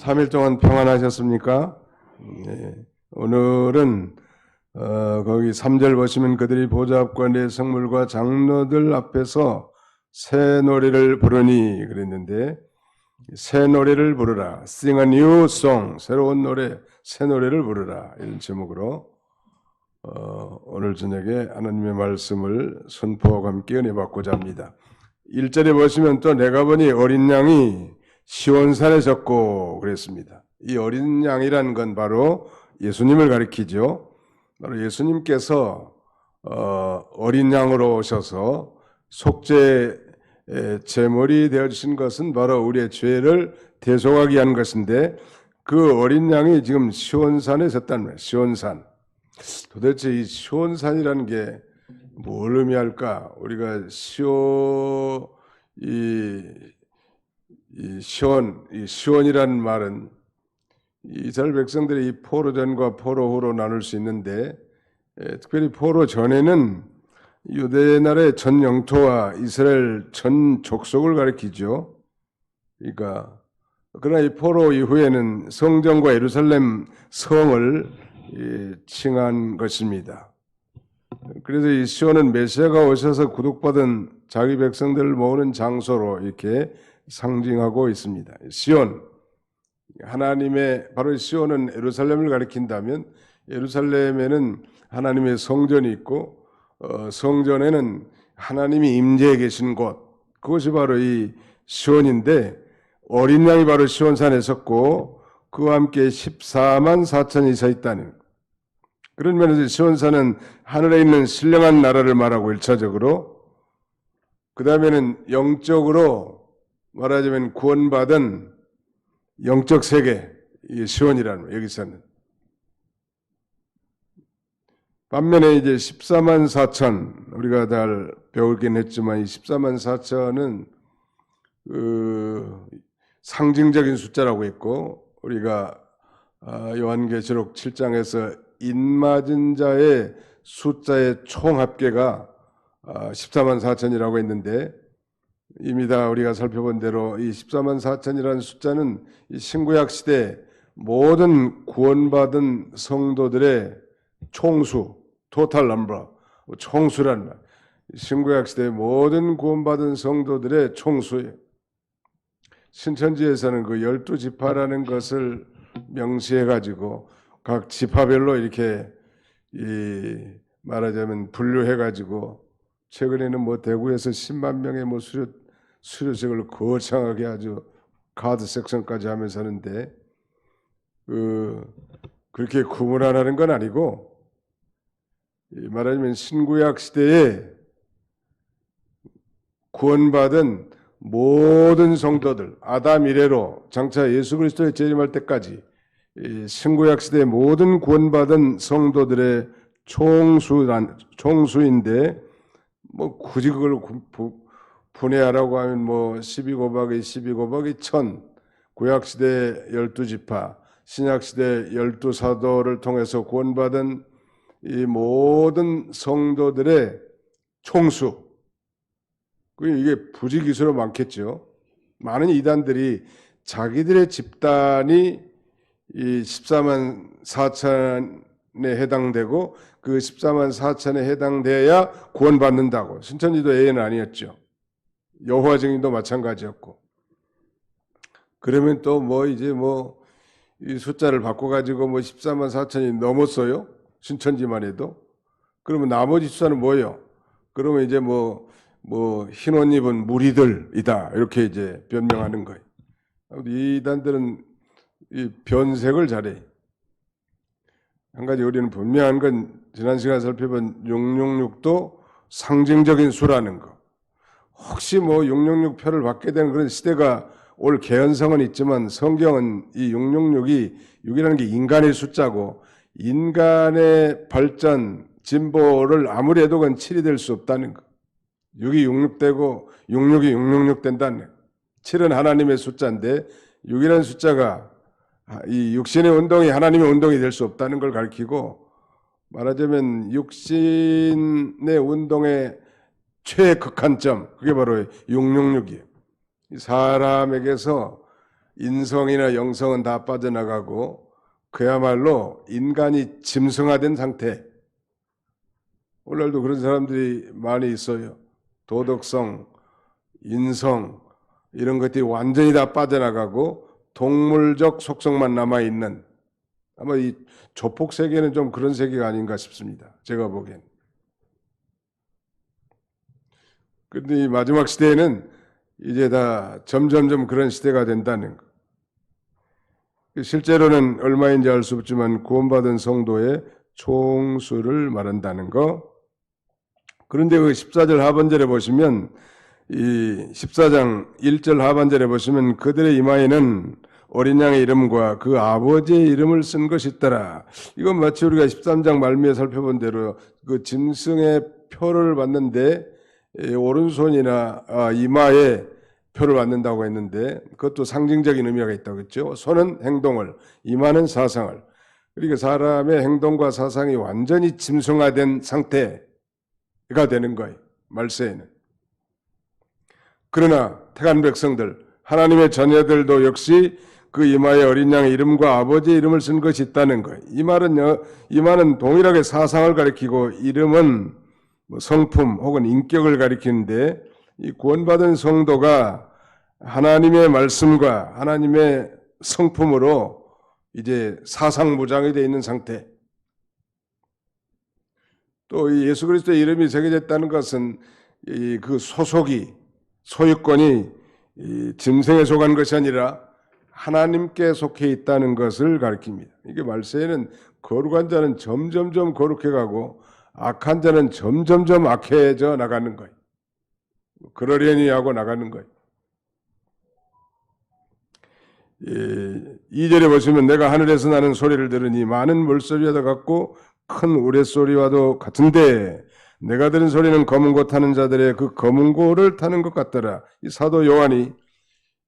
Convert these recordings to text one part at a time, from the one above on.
3일 동안 평안하셨습니까? 네. 오늘은 거기 3절 보시면 그들이 보좌 앞과 내 성물과 장로들 앞에서 새 노래를 부르니 그랬는데, 새 노래를 부르라, Sing a new song, 새로운 노래, 새 노래를 부르라, 이런 제목으로 오늘 저녁에 하나님의 말씀을 선포하고 함께 은혜 받고자 합니다. 1절에 보시면 또 내가 보니 어린 양이 시온산에 섰고 그랬습니다. 이 어린 양이라는 건 바로 예수님을 가리키죠. 바로 예수님께서 어린 양으로 오셔서 속죄 제물이 되어주신 것은 바로 우리의 죄를 대속하기 위한 것인데, 그 어린 양이 지금 시온산에 섰다는 거예요. 시온산. 도대체 이 시온산이라는 게 뭘 의미할까? 우리가 시온이라는 말은 이스라엘 백성들이 이 포로 전과 포로 후로 나눌 수 있는데, 특별히 포로 전에는 유대 나라의 전 영토와 이스라엘 전 족속을 가리키죠. 그러니까 그러나 이 포로 이후에는 성전과 예루살렘 성을 칭한 것입니다. 그래서 이 시온은 메시아가 오셔서 구속받은 자기 백성들을 모으는 장소로 이렇게 상징하고 있습니다. 시온, 하나님의, 바로 시온은 예루살렘을 가리킨다면 예루살렘에는 하나님의 성전이 있고 성전에는 하나님이 임재해 계신 곳, 그것이 바로 이 시온인데, 어린 양이 바로 시온산에 섰고 그와 함께 14만 4천이 서 있다는, 그런 면에서 시온산은 하늘에 있는 신령한 나라를 말하고 1차적으로, 그 다음에는 영적으로 말하자면 구원받은 영적 세계, 이 시온이라는 거예요, 여기서는. 반면에 이제 14만 4천, 우리가 잘 배우긴 했지만 이 14만 4천은 상징적인 숫자라고 했고, 우리가 요한계시록 7장에서 인맞은 자의 숫자의 총 합계가 14만 4천이라고 했는데, 이미 다 우리가 살펴본 대로 이 14만 4천이라는 숫자는 이 신구약 시대 모든 구원받은 성도들의 총수, total number, 총수란 말. 신구약 시대 모든 구원받은 성도들의 총수예요. 신천지에서는 그 12지파라는 것을 명시해가지고 각 지파별로 이렇게 말하자면 분류해가지고, 최근에는 뭐 대구에서 10만 명의 뭐 수료식을 거창하게 아주 카드 섹션까지 하면서 하는데, 그렇게 구분하라는 건 아니고, 말하자면 신구약 시대에 구원받은 모든 성도들, 아담 이래로 장차 예수 그리스도의 재림할 때까지 신구약 시대의 모든 구원받은 성도들의 총수인데, 뭐 굳이 그걸 분해하라고 하면 뭐 12 곱하기 12 곱하기 1000, 구약 시대 12지파, 신약 시대 12사도를 통해서 구원받은 이 모든 성도들의 총수, 이게 부지기수로 많겠죠. 많은 이단들이 자기들의 집단이 이 14만 4천에 해당되고 그 14만 4천에 해당돼야 구원받는다고. 신천지도 예외는 아니었죠. 여호와 증인도 마찬가지였고. 그러면 또 뭐 이제 뭐 이 숫자를 바꿔가지고 뭐 14만 4천이 넘었어요. 신천지만 해도. 그러면 나머지 숫자는 뭐예요? 그러면 이제 뭐 흰 옷 입은 무리들이다, 이렇게 이제 변명하는 거예요. 이단들은 이 변색을 잘해. 한 가지 우리는 분명한 건, 지난 시간에 살펴본 666도 상징적인 수라는 거. 혹시 뭐 666 표를 받게 되는 그런 시대가 올 개연성은 있지만, 성경은 이 666이, 6이라는 게 인간의 숫자고, 인간의 발전, 진보를 아무리 해도 그건 7이 될 수 없다는 거. 6이 66 되고 66이 666 된다는 거. 7은 하나님의 숫자인데 6이라는 숫자가 이 육신의 운동이 하나님의 운동이 될 수 없다는 걸 가리키고, 말하자면 육신의 운동의 최극한점, 그게 바로 666이에요. 사람에게서 인성이나 영성은 다 빠져나가고 그야말로 인간이 짐승화된 상태. 오늘날도 그런 사람들이 많이 있어요. 도덕성, 인성 이런 것들이 완전히 다 빠져나가고 동물적 속성만 남아있는, 아마 이 조폭 세계는 좀 그런 세계가 아닌가 싶습니다. 제가 보기엔. 그런데 이 마지막 시대에는 이제 다 점점점 그런 시대가 된다는 거. 실제로는 얼마인지 알 수 없지만 구원받은 성도의 총수를 말한다는 거. 그런데 그 14절 하반절에 보시면, 이 14장 1절 하반절에 보시면 그들의 이마에는 어린 양의 이름과 그 아버지의 이름을 쓴 것이 있더라. 이건 마치 우리가 13장 말미에 살펴본 대로 그 짐승의 표를 받는데 오른손이나 이마에 표를 받는다고 했는데, 그것도 상징적인 의미가 있다고 했죠. 손은 행동을, 이마는 사상을. 그러니까 사람의 행동과 사상이 완전히 짐승화된 상태가 되는 거예요, 말세에는. 그러나 택한 백성들, 하나님의 자녀들도 역시 그 이마에 어린 양의 이름과 아버지의 이름을 쓴 것이 있다는 거예요. 이마는 동일하게 사상을 가리키고 이름은 성품 혹은 인격을 가리키는데, 이 구원받은 성도가 하나님의 말씀과 하나님의 성품으로 이제 사상무장이 되어 있는 상태. 또 이 예수 그리스도의 이름이 새겨졌다는 것은 그 소유권이 짐승에 속한 것이 아니라 하나님께 속해 있다는 것을 가리킵니다. 이게 말세에는 거룩한 자는 점점점 거룩해가고 악한 자는 점점점 악해져 나가는 거예요. 그러려니 하고 나가는 거예요. 2절에 보시면 내가 하늘에서 나는 소리를 들으니 많은 물소리와도 같고 큰 우레소리와도 같은데 내가 들은 소리는 검은 고 타는 자들의 그 검은 고를 타는 것 같더라. 이 사도 요한이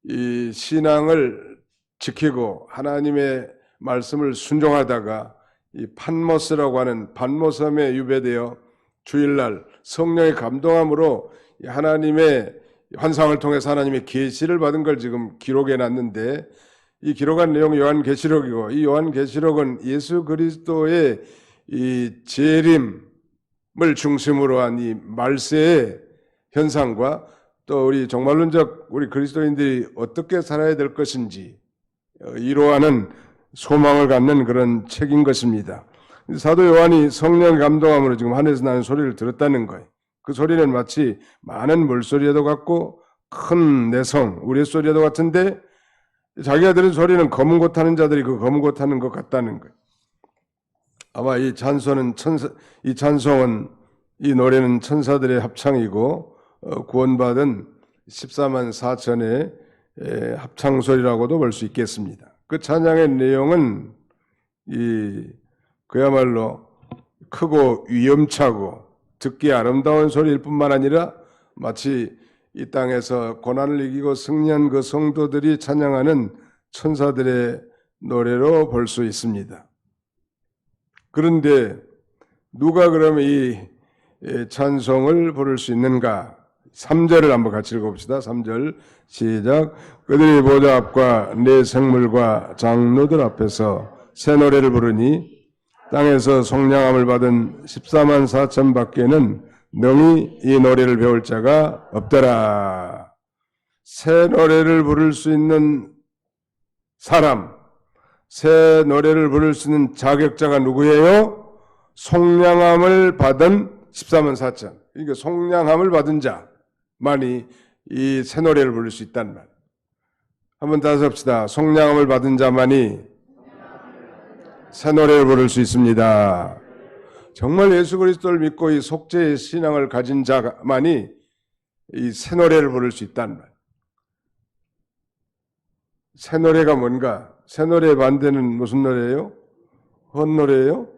이 신앙을 지키고 하나님의 말씀을 순종하다가 이 patmos라고 하는 반모섬에 유배되어 주일날 성령의 감동함으로 하나님의 환상을 통해서 하나님의 계시를 받은 걸 지금 기록해 놨는데, 이 기록한 내용이 요한계시록이고, 이 요한계시록은 예수 그리스도의 이 재림을 중심으로 한 이 말세의 현상과 또 우리 종말론적 우리 그리스도인들이 어떻게 살아야 될 것인지 이루어하는 소망을 갖는 그런 책인 것입니다. 사도 요한이 성령 감동함으로 지금 하늘에서 나는 소리를 들었다는 거예요. 그 소리는 마치 많은 물소리에도 같고 큰 내성, 우레소리에도 같은데, 자기가 들은 소리는 검은 고 타는 자들이 그 검은 고 타는 것 같다는 거예요. 아마 이 찬송은 이 노래는 천사들의 합창이고 구원받은 14만 4천의 합창소리라고도 볼 수 있겠습니다. 그 찬양의 내용은 그야말로 크고 위험차고 듣기 아름다운 소리일 뿐만 아니라 마치 이 땅에서 고난을 이기고 승리한 그 성도들이 찬양하는 천사들의 노래로 볼 수 있습니다. 그런데 누가 그러면 이 찬송을 부를 수 있는가? 3절을 한번 같이 읽어봅시다. 3절 시작. 그들이 보좌 앞과 내 생물과 장로들 앞에서 새 노래를 부르니 땅에서 속량함을 받은 14만 4천 밖에는 능히 이 노래를 배울 자가 없더라. 새 노래를 부를 수 있는 사람, 새 노래를 부를 수 있는 자격자가 누구예요? 속량함을 받은 14만 4천. 그러니까 속량함을 받은 자만이 이 새 노래를 부를 수 있단 말. 한번 다시 합시다. 속량함을 받은 자만이 새 노래를 부를 수 있습니다. 정말 예수 그리스도를 믿고 이 속죄의 신앙을 가진 자만이 이 새 노래를 부를 수 있단 말. 새 노래가 뭔가? 새 노래의 반대는 무슨 노래예요? 헛노래예요?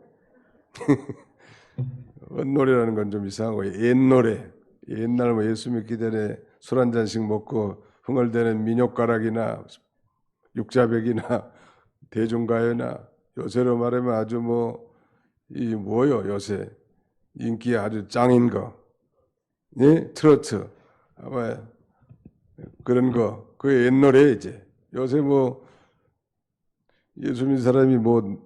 헛노래라는 건 좀 이상하고, 옛노래. 옛날 뭐 예수 믿기 전에 술 한 잔씩 먹고 흥얼대는 민요가락이나 육자백이나 대중가요나, 요새로 말하면 아주 뭐요 요새 인기 아주 짱인 거, 예? 트로트, 아마 그런 거, 그게 옛노래 이제. 요새 뭐 예수 믿는 사람이 뭐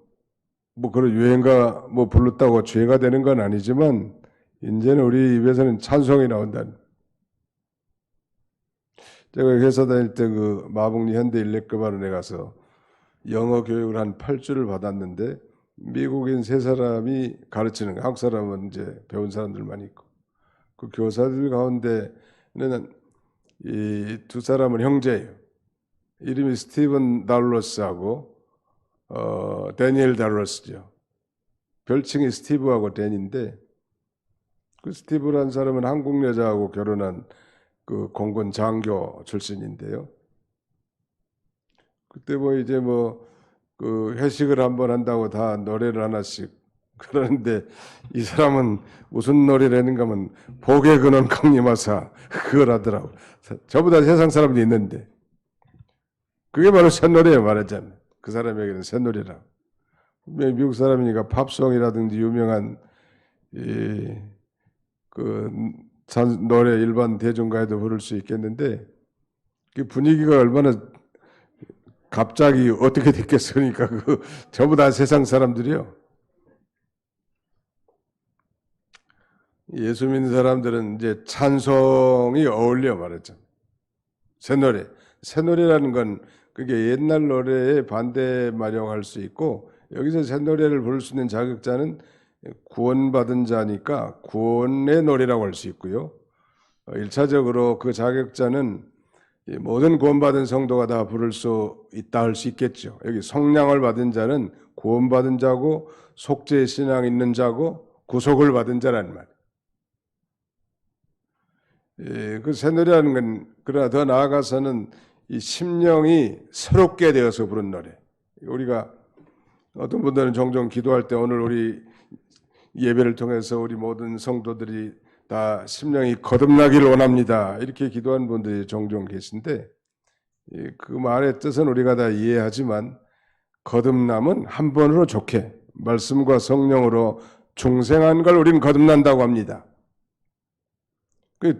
그런 유행가 뭐 불렀다고 죄가 되는 건 아니지만 이제는 우리 입에서는 찬송이 나온다는. 제가 회사 다닐 때 그 마북리 현대 일렉교반원에 가서 영어 교육을 한 8주를 받았는데 미국인 3사람이 가르치는 거. 한국 사람은 이제 배운 사람들만 있고 그 교사들 가운데는 이 2사람은 형제예요. 이름이 스티븐 달로스하고 데니엘 달로스죠. 별칭이 스티브하고 댄인데 그 스티브라는 사람은 한국 여자하고 결혼한 그 공군 장교 출신인데요. 그때 뭐 이제 그 회식을 한번 한다고 다 노래를 하나씩 그러는데 이 사람은 무슨 노래를 했는가 하면 복의 근원 강림하사 그걸 하더라고. 저보다 세상 사람들이 있는데 그게 바로 새노래예요. 말하자면 그 사람에게는 새노래라. 미국 사람이니까 팝송이라든지 유명한 그 노래 일반 대중가에도 부를 수 있겠는데 그 분위기가 얼마나 갑자기 어떻게 됐겠으니까 그 전부 다 세상 사람들이요. 예수 믿는 사람들은 이제 찬송이 어울려 말했죠. 새노래. 새노래라는 건 그게 옛날 노래에 반대 마령할 수 있고 여기서 새노래를 부를 수 있는 자격자는 구원받은 자니까 구원의 노래라고 할 수 있고요. 1차적으로 그 자격자는 모든 구원받은 성도가 다 부를 수 있다 할 수 있겠죠. 여기 성량을 받은 자는 구원받은 자고 속죄 신앙 있는 자고 구속을 받은 자라는 말. 그 새노래라는 건 그러나 더 나아가서는 이 심령이 새롭게 되어서 부른 노래. 우리가 어떤 분들은 종종 기도할 때 오늘 우리 예배를 통해서 우리 모든 성도들이 다 심령이 거듭나기를 원합니다. 이렇게 기도하는 분들이 종종 계신데 그 말의 뜻은 우리가 다 이해하지만 거듭남은 한 번으로 좋게 말씀과 성령으로 중생한 걸 우리는 거듭난다고 합니다.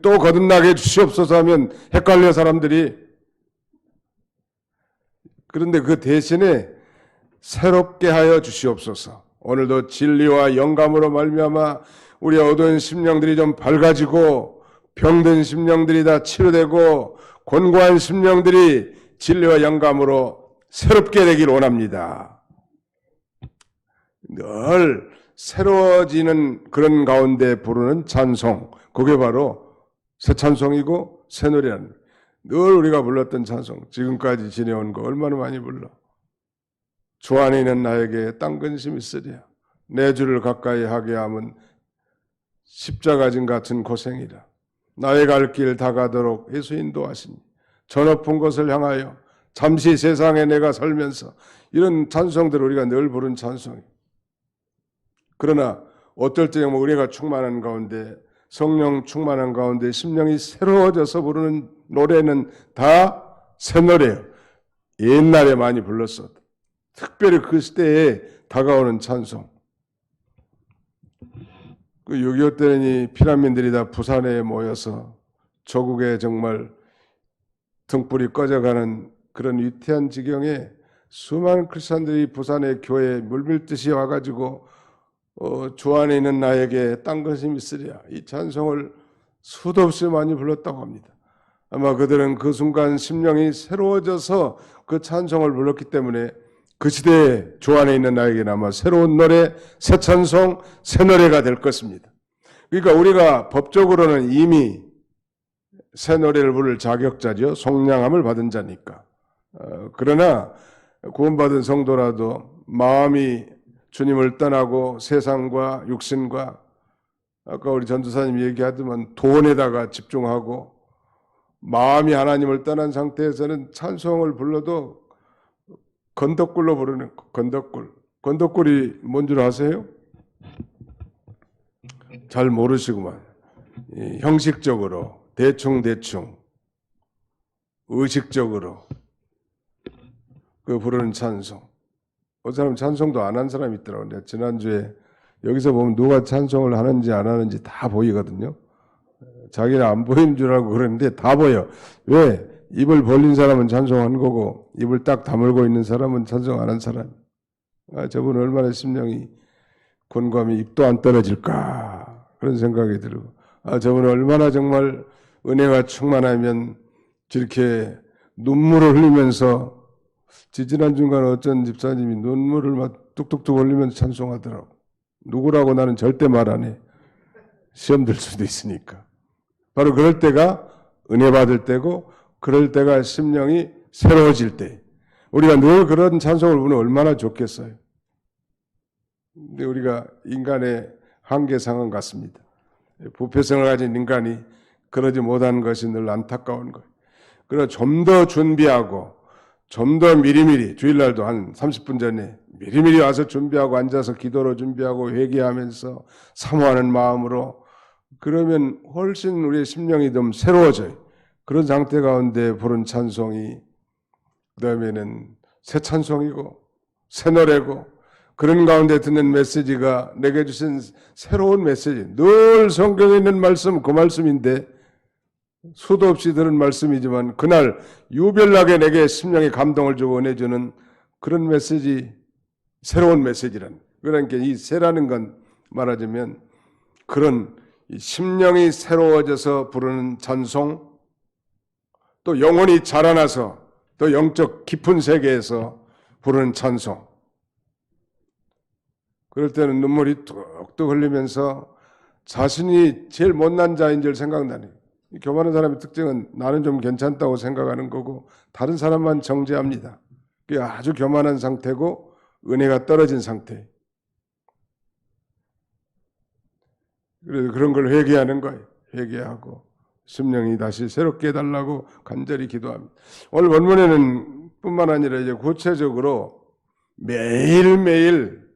또 거듭나게 해주시옵소서 하면 헷갈려 사람들이. 그런데 그 대신에 새롭게 하여 주시옵소서. 오늘도 진리와 영감으로 말미암아 우리 어두운 심령들이 좀 밝아지고 병든 심령들이 다 치료되고 곤고한 심령들이 진리와 영감으로 새롭게 되길 원합니다. 늘 새로워지는 그런 가운데 부르는 찬송, 그게 바로 새 찬송이고 새 노래라는 늘 우리가 불렀던 찬송, 지금까지 지내온 거 얼마나 많이 불러. 주 안에 있는 나에게 딴 근심이 있으랴. 내 주를 가까이 하게 하면 십자가진 같은 고생이라. 나의 갈 길 다가도록 예수 인도하시니 저 높은 곳을 향하여 잠시 세상에 내가 살면서 이런 찬송들을 우리가 늘 부른 찬송이에요. 그러나 어떨 때 우리가 충만한 가운데 성령 충만한 가운데 심령이 새로워져서 부르는 노래는 다 새 노래예요. 옛날에 많이 불렀어. 특별히 그 시대에 다가오는 찬송. 그 6.25 때는 이 피난민들이 다 부산에 모여서 조국에 정말 등불이 꺼져가는 그런 위태한 지경에 수많은 크리스찬들이 부산의 교회에 물밀듯이 와가지고 주 안에 있는 나에게 딴 것이 있으랴. 이 찬송을 수도 없이 많이 불렀다고 합니다. 아마 그들은 그 순간 심령이 새로워져서 그 찬송을 불렀기 때문에 그 시대에 주 안에 있는 나에게는 아마 새로운 노래, 새 찬송, 새 노래가 될 것입니다. 그러니까 우리가 법적으로는 이미 새 노래를 부를 자격자죠. 속량함을 받은 자니까. 그러나 구원받은 성도라도 마음이 주님을 떠나고 세상과 육신과 아까 우리 전도사님 얘기하더만 돈에다가 집중하고 마음이 하나님을 떠난 상태에서는 찬송을 불러도 건덕굴로 부르는 건덕굴. 건덕굴이 뭔 줄 아세요? 잘 모르시구만. 형식적으로 대충 의식적으로 그 부르는 찬송. 어떤 사람 찬송도 안 한 사람이 있더라고요. 내가 지난주에 여기서 보면 누가 찬송을 하는지 안 하는지 다 보이거든요. 자기는 안 보이는 줄 알고 그러는데 다 보여. 왜? 입을 벌린 사람은 찬송한 거고 입을 딱 다물고 있는 사람은 찬송 안 한 사람. 저분 얼마나 심령이 곤고하면 입도 안 떨어질까 그런 생각이 들고 저분 얼마나 정말 은혜가 충만하면 저렇게 눈물을 흘리면서 지지난주간 어쩐 집사님이 눈물을 막 뚝뚝뚝 흘리면서 찬송하더라고. 누구라고 나는 절대 말 안 해. 시험 들 수도 있으니까. 바로 그럴 때가 은혜 받을 때고 그럴 때가 심령이 새로워질 때. 우리가 늘 그런 찬송을 부르면 얼마나 좋겠어요. 근데 우리가 인간의 한계상은 같습니다. 부패성을 가진 인간이 그러지 못한 것이 늘 안타까운 거예요. 그래서 좀 더 준비하고 좀 더 미리미리 주일날도 한 30분 전에 미리미리 와서 준비하고 앉아서 기도로 준비하고 회개하면서 사모하는 마음으로 그러면 훨씬 우리의 심령이 좀 새로워져요. 그런 상태 가운데 부른 찬송이 그다음에는 새 찬송이고 새 노래고 그런 가운데 듣는 메시지가 내게 주신 새로운 메시지. 늘 성경에 있는 말씀 그 말씀인데 수도 없이 들은 말씀이지만 그날 유별나게 내게 심령의 감동을 주고 은혜 주는 그런 메시지, 새로운 메시지란. 그러니까 이 새라는 건 말하자면 그런 심령이 새로워져서 부르는 찬송, 또 영혼이 자라나서 또 영적 깊은 세계에서 부르는 찬송. 그럴 때는 눈물이 뚝뚝 흘리면서 자신이 제일 못난 자인 줄 생각나네. 교만한 사람의 특징은 나는 좀 괜찮다고 생각하는 거고 다른 사람만 정죄합니다. 그게 아주 교만한 상태고 은혜가 떨어진 상태. 그래서 그런 걸 회개하는 거예요. 회개하고 심령이 다시 새롭게 해달라고 간절히 기도합니다. 오늘 본문에는 뿐만 아니라 이제 구체적으로 매일매일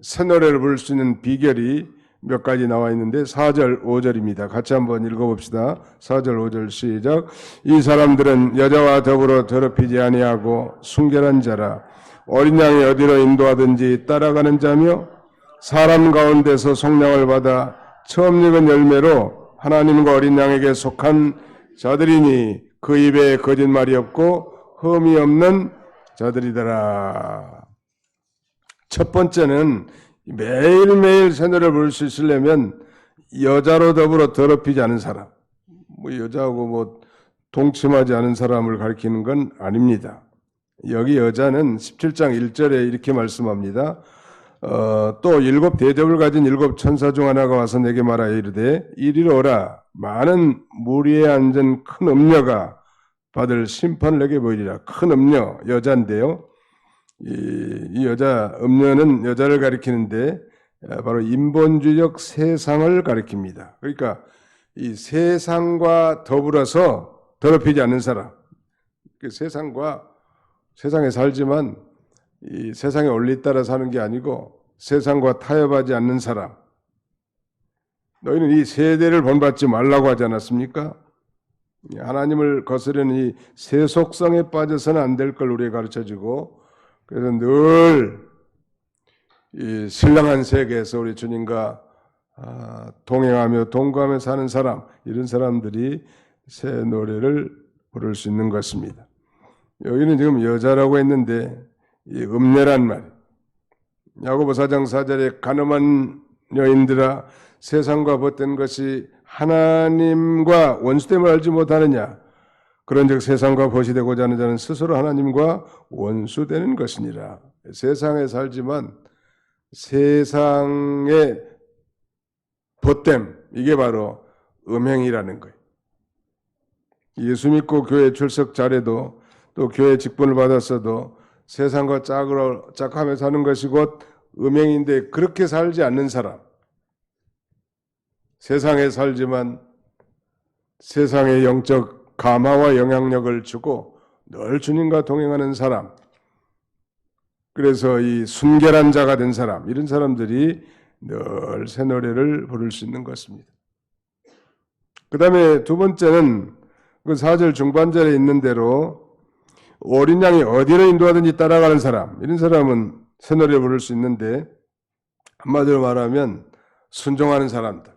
새 노래를 부를 수 있는 비결이 몇 가지 나와 있는데 4절, 5절입니다. 같이 한번 읽어봅시다. 4절, 5절 시작. 이 사람들은 여자와 더불어 더럽히지 아니하고 순결한 자라. 어린 양이 어디로 인도하든지 따라가는 자며 사람 가운데서 속량을 받아 처음 익은 열매로 하나님과 어린 양에게 속한 자들이니 그 입에 거짓말이 없고 흠이 없는 자들이더라. 첫 번째는 매일매일 새 노래를 부를 수 있으려면 여자로 더불어 더럽히지 않은 사람, 여자하고 동침하지 않은 사람을 가리키는 건 아닙니다. 여기 여자는 17장 1절에 이렇게 말씀합니다. 또 일곱 대접을 가진 일곱 천사 중 하나가 와서 내게 말하여 이르되 이리로 오라. 많은 물 위에 앉은 큰 음녀가 받을 심판을 내게 보이리라. 큰 음녀, 여자인데요. 이 여자, 음녀는 여자를 가리키는데 바로 인본주의적 세상을 가리킵니다. 그러니까 이 세상과 더불어서 더럽히지 않는 사람, 세상에 살지만 이 세상의 원리 따라 사는 게 아니고 세상과 타협하지 않는 사람. 너희는 이 세대를 본받지 말라고 하지 않았습니까? 하나님을 거스르는 이 세속성에 빠져서는 안 될 걸 우리에게 가르쳐주고 그래서 늘 이 신령한 세계에서 우리 주님과 동행하며 동거하며 사는 사람, 이런 사람들이 새 노래를 부를 수 있는 것입니다. 여기는 지금 여자라고 했는데 이 음녀란 말, 야고보 4장 4절에 가늠한 여인들아 세상과 벗된 것이 하나님과 원수됨을 알지 못하느냐. 그런즉 세상과 벗이 되고자 하는 자는 스스로 하나님과 원수되는 것이니라. 세상에 살지만 세상의 벗됨, 이게 바로 음행이라는 거예요. 예수 믿고 교회 출석 잘해도 또 교회 직분을 받았어도 세상과 짝하며 사는 것이 곧 음행인데 그렇게 살지 않는 사람, 세상에 살지만 세상의 영적 감화와 영향력을 주고 늘 주님과 동행하는 사람, 그래서 이 순결한 자가 된 사람, 이런 사람들이 늘 새 노래를 부를 수 있는 것입니다. 그 다음에 두 번째는 그 4절 중반절에 있는 대로 어린 양이 어디로 인도하든지 따라가는 사람, 이런 사람은 새 노래를 부를 수 있는데 한마디로 말하면 순종하는 사람들,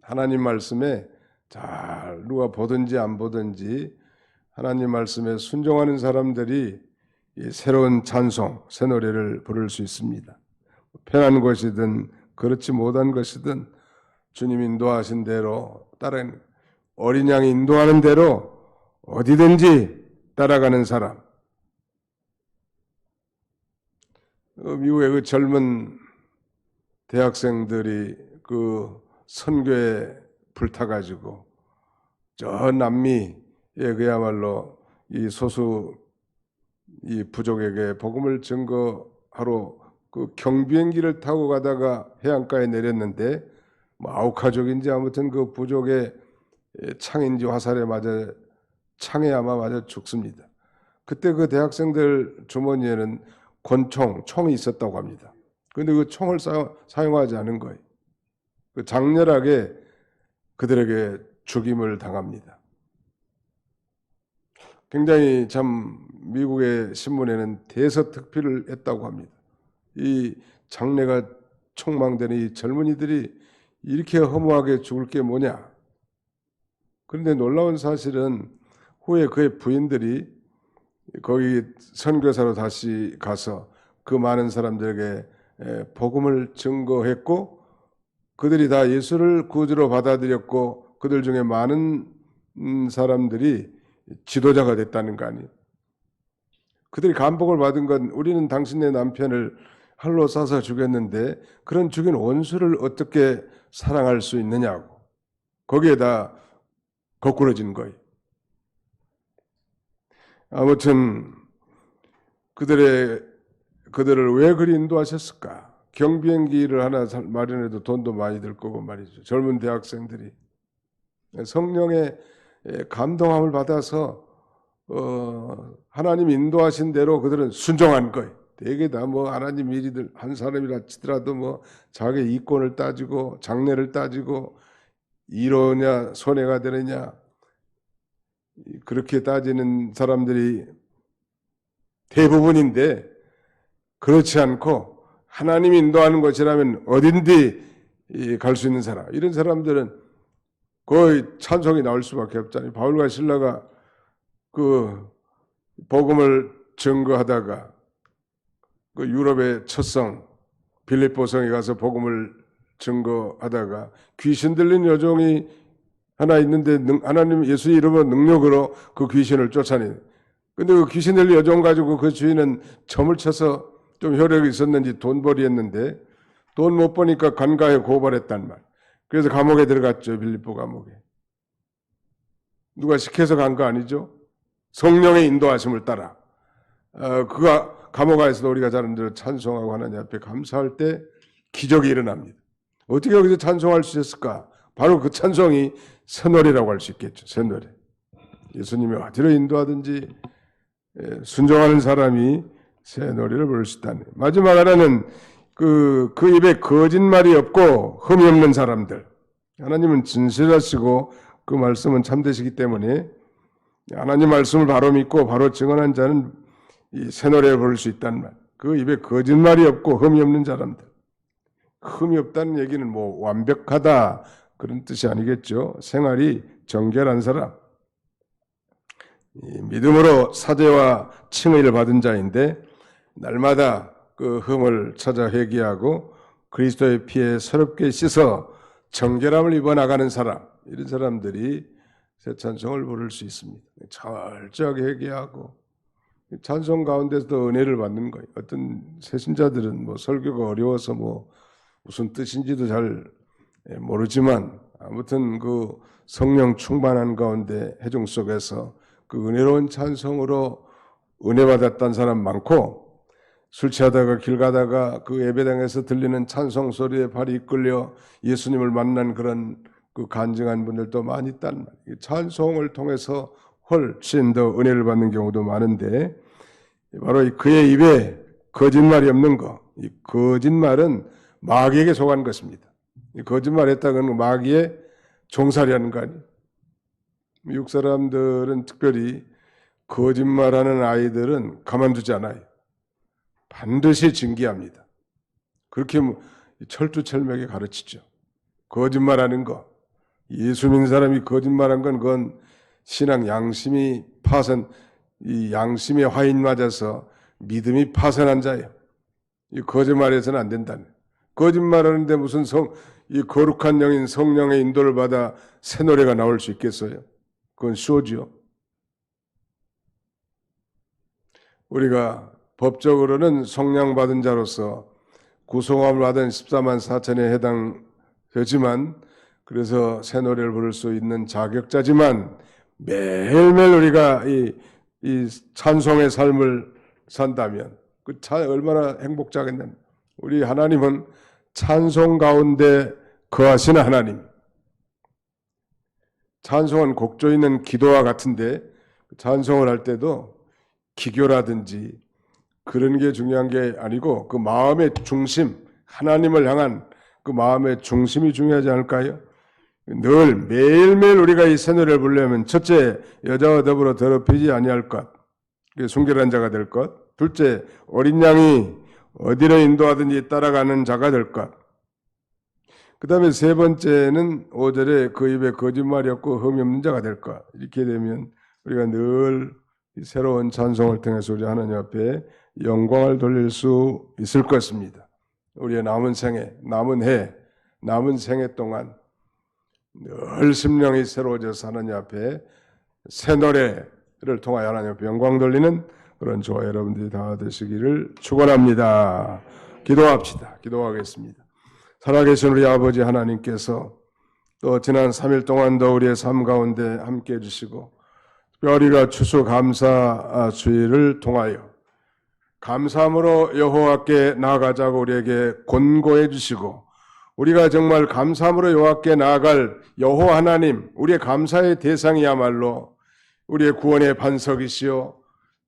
하나님 말씀에 잘 누가 보든지 안 보든지 하나님 말씀에 순종하는 사람들이 이 새로운 찬송, 새 노래를 부를 수 있습니다. 편한 것이든 그렇지 못한 것이든 주님 인도하신 대로 따르는, 어린 양이 인도하는 대로 어디든지 따라가는 사람. 미국의 그 젊은 대학생들이 그 선교에 불타가지고 저 남미에 그야말로 이 소수 이 부족에게 복음을 증거하러 그 경비행기를 타고 가다가 해안가에 내렸는데 뭐 아우카족인지 아무튼 그 부족의 창인지 화살에 맞아 창에 아마 맞아 죽습니다. 그때 그 대학생들 주머니에는 권총, 총이 있었다고 합니다. 그런데 그 총을 사용하지 않은 거예요. 그 장렬하게 그들에게 죽임을 당합니다. 굉장히 참 미국의 신문에는 대서특필을 했다고 합니다. 이 장래가 촉망되는 이 젊은이들이 이렇게 허무하게 죽을 게 뭐냐. 그런데 놀라운 사실은 후에 그의 부인들이 거기 선교사로 다시 가서 그 많은 사람들에게 복음을 증거했고 그들이 다 예수를 구주로 받아들였고 그들 중에 많은 사람들이 지도자가 됐다는 거 아니에요. 그들이 감복을 받은 건 우리는 당신의 남편을 활로 쏴서 죽였는데 그런 죽인 원수를 어떻게 사랑할 수 있느냐고. 거기에다 거꾸러진 거예요. 아무튼 그들을 왜 그리 인도하셨을까? 경비행기를 하나 마련해도 돈도 많이 들 거고 말이죠. 젊은 대학생들이 성령의 감동함을 받아서 하나님 인도하신 대로 그들은 순종한 거예요. 되게 다 뭐 하나님 일이들 한 사람이라 치더라도 뭐 자기 이권을 따지고 장래를 따지고 이러냐 손해가 되느냐 그렇게 따지는 사람들이 대부분인데 그렇지 않고 하나님이 인도하는 것이라면 어딘지 갈 수 있는 사람, 이런 사람들은 거의 찬송이 나올 수밖에 없잖아요. 바울과 실라가 그 복음을 증거하다가 그 유럽의 첫성 빌립보성에 가서 복음을 증거하다가 귀신 들린 여종이 하나 있는데 하나님 예수 이름으로 능력으로 그 귀신을 쫓아내. 근데 그 귀신 들린 여종 가지고 그 주인은 점을 쳐서 좀 혈액이 있었는지 돈벌이 했는데 돈 못 버니까 간가에 고발했단 말. 그래서 감옥에 들어갔죠. 빌립보 감옥에. 누가 시켜서 간 거 아니죠? 성령의 인도하심을 따라. 그가 감옥 안에서도 우리가 잘 아는 찬송하고 하나님 앞에 감사할 때 기적이 일어납니다. 어떻게 여기서 찬송할 수 있었을까? 바로 그 찬송이 새노래라고 할 수 있겠죠. 새노래. 예수님이 어디로 인도하든지 순종하는 사람이 새노래를 부를 수 있다는. 마지막 하나는 그 입에 거짓말이 없고 흠이 없는 사람들. 하나님은 진실하시고 그 말씀은 참되시기 때문에 하나님 말씀을 바로 믿고 바로 증언한 자는 이 새노래를 부를 수 있다는 말. 그 입에 거짓말이 없고 흠이 없는 사람들. 흠이 없다는 얘기는 뭐 완벽하다 그런 뜻이 아니겠죠. 생활이 정결한 사람. 믿음으로 사죄와 칭의를 받은 자인데 날마다 그 흠을 찾아 회개하고 그리스도의 피에 새롭게 씻어 정결함을 입어 나가는 사람, 이런 사람들이 새 찬송을 부를 수 있습니다. 철저하게 회개하고 찬송 가운데서도 은혜를 받는 거예요. 어떤 새신자들은 뭐 설교가 어려워서 뭐 무슨 뜻인지도 잘 모르지만 아무튼 그 성령 충만한 가운데 회중 속에서 그 은혜로운 찬송으로 은혜 받았던 사람 많고, 술 취하다가 길 가다가 그 예배당에서 들리는 찬송 소리에 발이 이끌려 예수님을 만난 그런 그 간증한 분들도 많이 있단 말이에요. 찬송을 통해서 훨씬 더 은혜를 받는 경우도 많은데, 바로 그의 입에 거짓말이 없는 거, 이 거짓말은 마귀에게 속한 것입니다. 이 거짓말했다는 마귀의 종살이하는 거 아니에요. 미국 사람들은 특별히 거짓말하는 아이들은 가만두지 않아요. 반드시 징계합니다. 그렇게 철두철미하게 가르치죠. 거짓말하는 거, 예수 믿는 사람이 거짓말한 건 그건 신앙 양심이 이 양심의 화인 맞아서 믿음이 파산한 자예요. 이 거짓말해서는 안 된다는. 거짓말하는데 무슨 이 거룩한 영인 성령의 인도를 받아 새 노래가 나올 수 있겠어요? 그건 쇼지요. 우리가 법적으로는 성령 받은 자로서 구속함을 받은 14만 4천에 해당되지만, 그래서 새 노래를 부를 수 있는 자격자지만, 매일매일 우리가 이 찬송의 삶을 산다면 얼마나 행복자겠냐. 우리 하나님은 찬송 가운데 거하시는 하나님. 찬송은 곡조 있는 기도와 같은데, 찬송을 할 때도 기교라든지 그런 게 중요한 게 아니고 그 마음의 중심, 하나님을 향한 그 마음의 중심이 중요하지 않을까요? 늘 매일매일 우리가 이 새 노래를 부르려면, 첫째, 여자와 더불어 더럽히지 아니할 것, 순결한 자가 될 것. 둘째, 어린 양이 어디로 인도하든지 따라가는 자가 될 것. 그 다음에 세 번째는 5절에 그 입에 거짓말이 없고 흠이 없는 자가 될 것. 이렇게 되면 우리가 늘 새로운 찬송을 통해서 우리 하나님 앞에 영광을 돌릴 수 있을 것입니다. 우리의 남은 생애, 남은 생애 동안 늘 심령이 새로워져서 하나님 앞에 새 노래를 통하여 하나님 앞에 영광 돌리는 그런 저와 여러분들이 다 되시기를 축원합니다. 기도합시다. 기도하겠습니다. 살아계신 우리 아버지 하나님께서 또 지난 3일 동안도 우리의 삶 가운데 함께해 주시고, 특별히가 추수감사주의를 통하여 감사함으로 여호와께 나아가자고 우리에게 권고해 주시고, 우리가 정말 감사함으로 여호와께 나아갈 여호와 하나님, 우리의 감사의 대상이야말로 우리의 구원의 반석이시요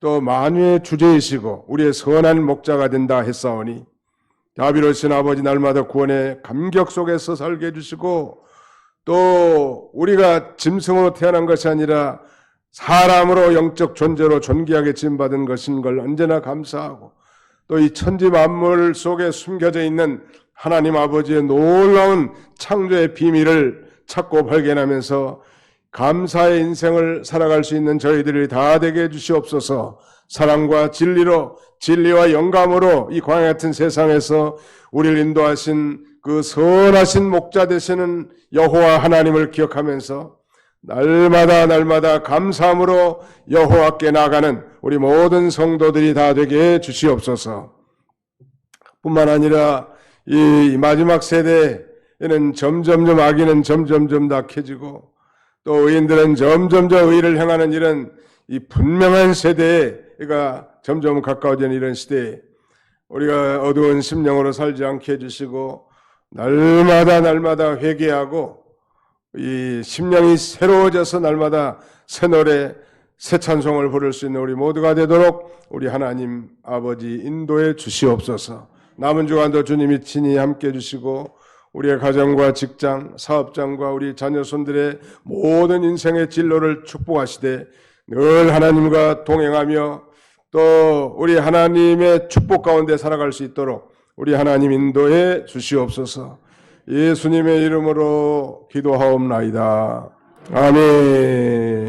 또 만유의 주제이시고 우리의 선한 목자가 된다 했사오니, 자비로우신 아버지, 날마다 구원의 감격 속에서 살게 해주시고, 또 우리가 짐승으로 태어난 것이 아니라 사람으로 영적 존재로 존귀하게 지음받은 것인 걸 언제나 감사하고, 또 이 천지 만물 속에 숨겨져 있는 하나님 아버지의 놀라운 창조의 비밀을 찾고 발견하면서 감사의 인생을 살아갈 수 있는 저희들이 다 되게 해주시옵소서. 사랑과 진리와 영감으로 이 광야 같은 세상에서 우리를 인도하신 그 선하신 목자 되시는 여호와 하나님을 기억하면서 날마다 감사함으로 여호와께 나가는 우리 모든 성도들이 다 되게 해주시옵소서. 뿐만 아니라 이 마지막 세대에는 점점점 악인은 점점점 낙해지고, 또 의인들은 점점점 의를 향하는 이런 이 분명한 세대가 점점 가까워지는 이런 시대에 우리가 어두운 심령으로 살지 않게 해주시고, 날마다 회개하고 이 심령이 새로워져서 날마다 새 노래, 새 찬송을 부를 수 있는 우리 모두가 되도록 우리 하나님 아버지 인도해 주시옵소서. 남은 주간도 주님이 친히 함께 해주시고, 우리의 가정과 직장, 사업장과 우리 자녀 손들의 모든 인생의 진로를 축복하시되 늘 하나님과 동행하며 또 우리 하나님의 축복 가운데 살아갈 수 있도록 우리 하나님 인도해 주시옵소서. 예수님의 이름으로 기도하옵나이다. 아멘.